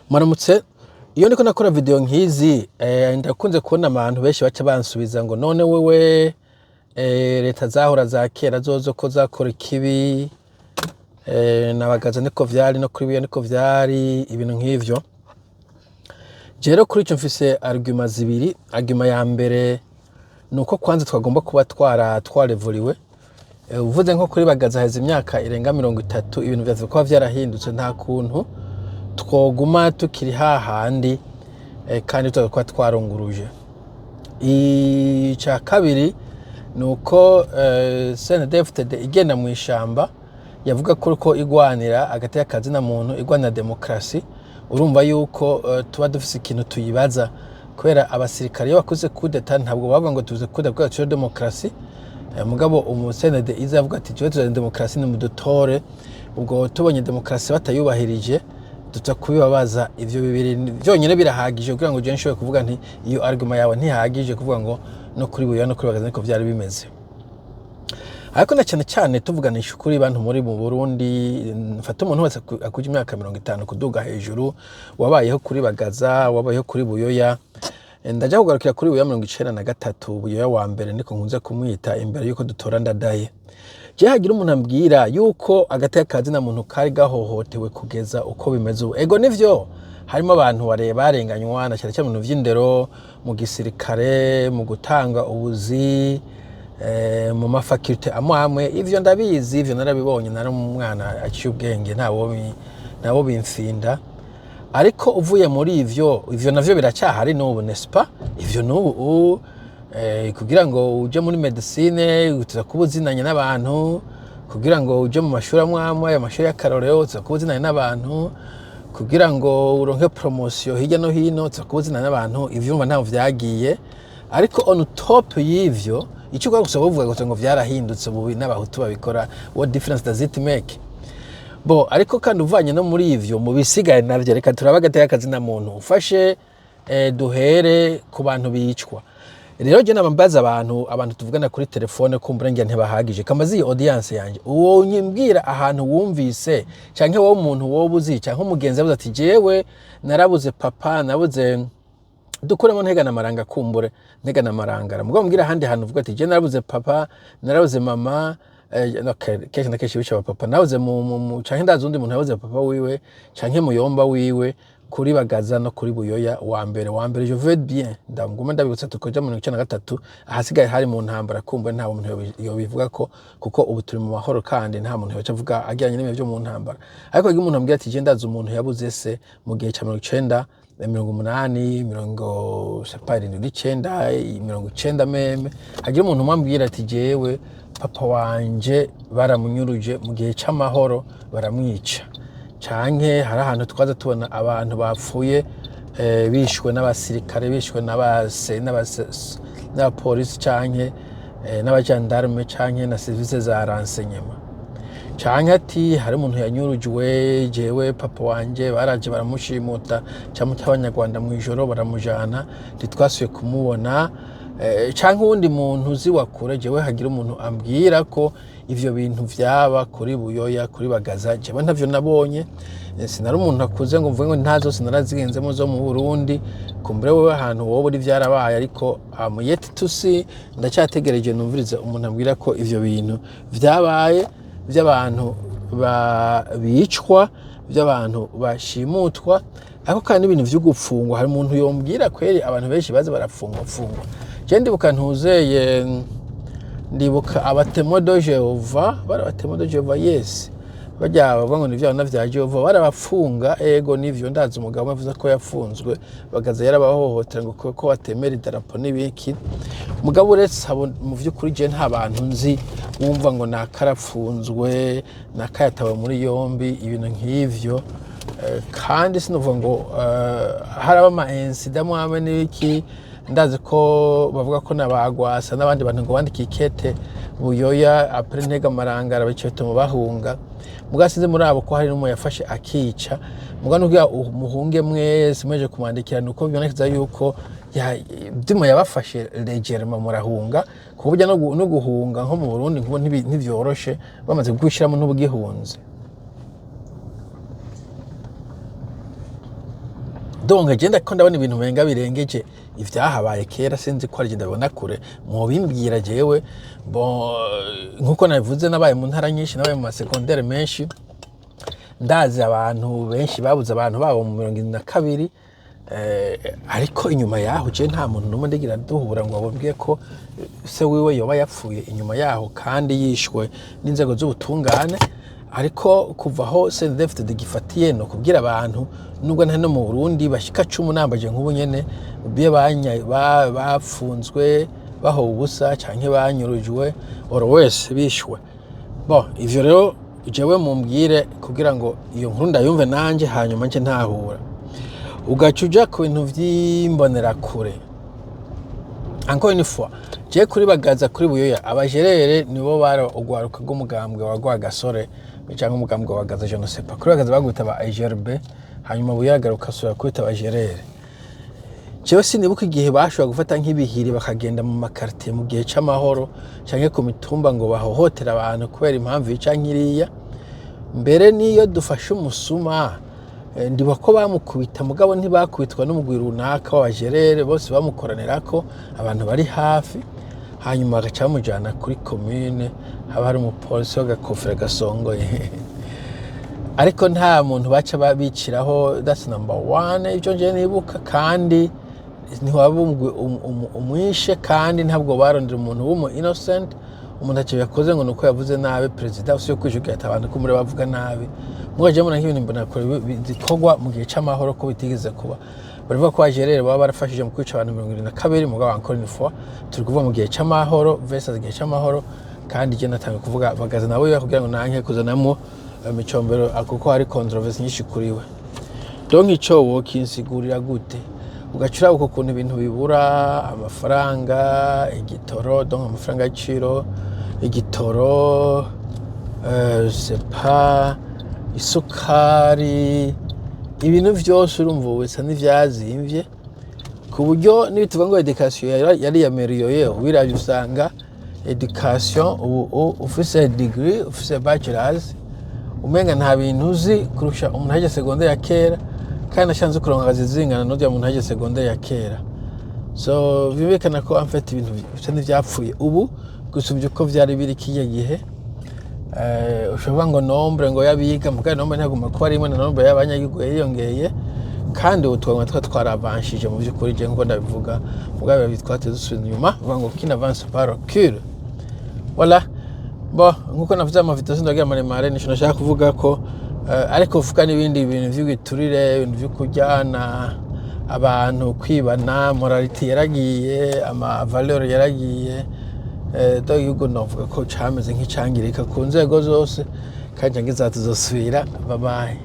Maramutse iyo ndiko nakora video nkizi ndakunze kubona abantu benshi baca bansubiza ngo none wewe leta zahora za kera zozo ko zakora ikibi nabagaza niko vyari no kuri biyo niko vyari ibintu nk'ivyo. Jero kuri ico mfise argument zibiri. Argument ya mbere nuko kwanza twagomba kuba twarevuriwe. Uvuze nko kuri bagaza heza imyaka irenga 30 ibintu vyavuye ko vyarahindutse nta kuntu twoguma tukiri hahandi kandi tukaba twarunguruje. Ica kabiri nuko CNDD-FDD igenda mu ishamba yavuga ko igwanira agati y'akazi na muntu igwanira demokrasi. Urumva yuko tuba dufise ikintu tuyibaza kubera abasirikare iyo bakuze kudeta ntabwo bavuga ngo tuze kudeta kwa cyo demokrasi. Mugabo umusenede izavuga ati cyo tuze demokrasi ni mudutore, ubwo tubonye demokrasi batayubahirije tuza kubibabaza. Ivyo bibiri byonyene birahagije kugira ngo je nshobe kuvuga nti iyo argument yawe ntihagije kuvuga ngo no kuri buya no kuri bagaza niko vyari bimeze. Ariko na cyane tuvuganisha kuri bantu muri mu Burundi, mfata umuntu wese akuje imyaka 50 kuduga hejuru wabayeho kuri bagaza wabayeho kuri buyoya. Ndaje kugarukira kuri buyoya 93 buyoya wa mbere niko nkunze kumwita imbere yuko dutora Ndadaye. Je hagira umuntu ambwira yuko agati y'akazi na muntu kari gahohotewe kugeza uko bimeze ubu. Ego nivyo harimo abantu barenganywa na cyane mu vy'indero, mu gisirikare, mu gutanga ubuzi, mu mafakulte amwe ivyo ndabizi, ivyo narabibonye nari umwana aciye ubwenge nabo bimfinda. Ariko uvuye muri ivyo navyo biracyahari n'ubu nespa. Ivyo n'ubu kugira ngo uje muri medicine utiza kubuzinanya n'abantu, kugira ngo uje mu mashuri amwe ya mashuri y'akarorero utiza kubuzinanya n'abantu, kugira ngo uronke promotion hirya no hino utiza kubuzinanya n'abantu. Ivyo umva ntaho vyagiye. Ariko on top y'ivyo icyo gusa bavuga ngo vyarahindutse bubi n'abahutu babikora. What difference does it make? Bo ariko kandi uvanye no muri ivyo mu bisigaye navyo reka turabagate y'akazi na muntu ufashe duhere ku bantu bicwa. Rero je nabambaza abantu tuvugana kuri telefone kumbura ngiye ntibahagije kamazi audience yanje uwo nyimbwira ahantu wumvise canke wowe umuntu wobuzi canke umugenzi avuze ati jewe narabuze papa nabuze dukuremo ntega namaranga kumbure ntega namarangara mugabo mbwira handi hantu uvuga ati je narabuze papa narabuze mama kenshi na kenshi bica papa nabuze mu canke ndazi undi muntu yabuze papa wiwe canke muyomba wiwe kuri bagaza no kuri buyoya wa mbere je veux bien ndanguma ndabibutsa tukoja mu 1993 ahasigaye hari mu ntambara kumbure nta muntu yobivuga ko kuko ubu turi mu mahoro kandi nta muntu yoca avuga ajyanye n'ibyo byo mu ntambara. Ariko iyo umuntu ambwira ati je ndazi umuntu yabuze se mu gihe ca 1980 90 meme hagira umuntu mwambwira ati jewe papa wanje baramunyuruje mu gihe c'amahoro baramwica, canke hari ahantu twaza tubona abantu bapfuye bishwe n'abasirikare bishwe n'abapolisi canke n'abajandarme canke na service za renseignement, canke ati hari umuntu yanyurujwe jewe papa wanje baraje baramushimuta cyangwa cy'abanyarwanda mu ijoro baramujana ntitwasuye kumubona, canke undi muntu uzi wakure jewe hagira umuntu ambwira ko ivyo bintu vyaba kuri buyoya kuri bagaza jewe ntavyo nabonye. Sinari umuntu akuze ngo mvuge ngo ntazo sinarazigenzemo zo mu Burundi kumbure wewe ahantu wowe uri vyarabaye. Ariko yet to see ndacyategereje numvirize umuntu ambwira ko ivyo bintu vyabaye by'abantu bicwa by'abantu bashimutwa. Ariko kandi ibintu vyo gupfungwa hari umuntu yombwira kweri abantu benshi baze barafungwa. Je ndibuka ntuzeye ndibuka abatemo de Jehova barabatemo de Jehova yes bajya bavuga ngo nivyo navya Jehova barabafunga. Ego nivyo ndazi umugabo avuze ko yafunzwe bagaza yarabahohotera ngo ko batemera idarapo n'ibiki. Mugabo uretse mu vy'ukuri je nta bantu nzi wumva ngo nakarapfunzwe nakayatawe muri yombi ibintu nk'ivyo. Kandi sinovuga ngo haraba ama incident mwame n'iki. Ndazi ko bavuga ko nabagwasa n'abandi bantu ngo bandika ikete buyoya après ntega marangara bicete mu bahunga. Mugasize muri abo ko hari n'umuntu yafashe akica mugano kugira umuhunge mwese meje kumwandikira nuko bibonekeza yuko dimo yabafashe legerement murahunga kuburya no guhunga nko mu Burundi ngo ntivyoroshe bamaze gushiramo n'ubugihunze. donc agenda ko ndabona ibintu menga birengeje ivyahabaye kera sinzi ko ari ndabona kure mu bimbwira jewe bon nkuko nabivuze nabaye mu ntara nyinshi nabaye mu masecondaire menshi ndazi abantu benshi babuze abantu babo mu 72 ariko inyuma yaho je nta muntu numwe ndigira duhura ngo ababwiye ko se wiwe yoba yapfuye inyuma yaho kandi yishwe n'inzego z'ubutungane ariko kuvaho CNDD-FDD gifatiye no kubwira abantu nubwo nta no mu Burundi bashika 10 nambaje nk'ubu nyene ubiye bapfunzwe baho ubusa canke banyurujwe oro wese bishwe bon ivyo rero jewe mumbwire kugira ngo iyo nkuru ndayumve nanje hanyuma nje ntahura ugacuja ku bintu vy'imbonera kure encore une fois je kuri bagaza kuri buyoya abajerere nibo bara ugwaruka rw'umugambwe wa Rwagasore cyangwa umugambwe wa Gaza je ne sais pas kuri bagaza bagwita ba IGRB hanyuma buyagaruka sura kwita abajerere jewe sinibuka igihe bashobora gufata nk'ibihiri bakagenda mu makartie mu gihe c'amahoro canke ku mitumba ngo bahohotera abantu kubera impamvu y'icankiriya mbere niyo dufashe umusuma ndiba ko bamukubita mugabo ntibakubitwa n'umugwi runaka w'abajerere bose bamukoranirako abantu bari hafi hanyuma agacamujana kuri commune haba hari umupolisi w'agakofera gasongoye ariko nta muntu baca babiciraho that's number 1 ivyo nje nibuka kandi ntiwabumgwe umwishe kandi ntabwo barondera umuntu w'umu innocent umuntu aciye yakoze ngo nuko yavuze nabi president usiyo kwishuka abantu ko muri bavuga nabi mwaje muna nk'ibintu mbona ko bikorwa mu gihe c'amahoro ko bitigeze kuba barivuga ko ajerere baba barafashije mu kwica abantu 72 mugabo encore une fois turi kuvuga mu gihe c'amahoro versus igihe c'amahoro kandi je natangiye kuvuga bagaza nabo kugira ngo nanke kuzanamo micombero akuko hari controversy nyinshi kuriwe donc ico wo kinsigurira gute ugacura uko kuntu ibintu bibura amafaranga igitoro donc amafaranga y'iciro igitoro sepa isukari ibintu vyose urumva wese n'ivyazimvye ku buryo nibituvuga ngo education yari yameriyoye ubiravye usanga education ufise degree ufise bachelors umenga nta bintu uzi kurusha umuntu aje secondaire ya kera kandi ashanze kuronka akazi zingana n'ujya umuntu aje secondaire ya kera so bibekana ko en fait ibintu bisa n'ivyapfuye ubu gusubye uko vyari biri kiye gihe ushobora ngo nombre ngo yabiga mugabo nombre ntaguma ko ari imwe na nombre y'abanyagihugu yiyongeye kandi utwanga twaravanshije mu by'ukuri je ngo ndabivuga mugabo bitwate dusubira inyuma ngo kina avance par recul voilà bon nkuko navuze amavideo sindagira maremare nisho nashaka kuvuga ko ariko uvuga n'ibindi bintu vy'giturire ibintu vyo kujyana abantu kwibana morality yaragiye ama valeur yaragiye do yugo novuga ko cameze nk'icangirika ku nzego zose kandi ngizatuzosubira bye bye.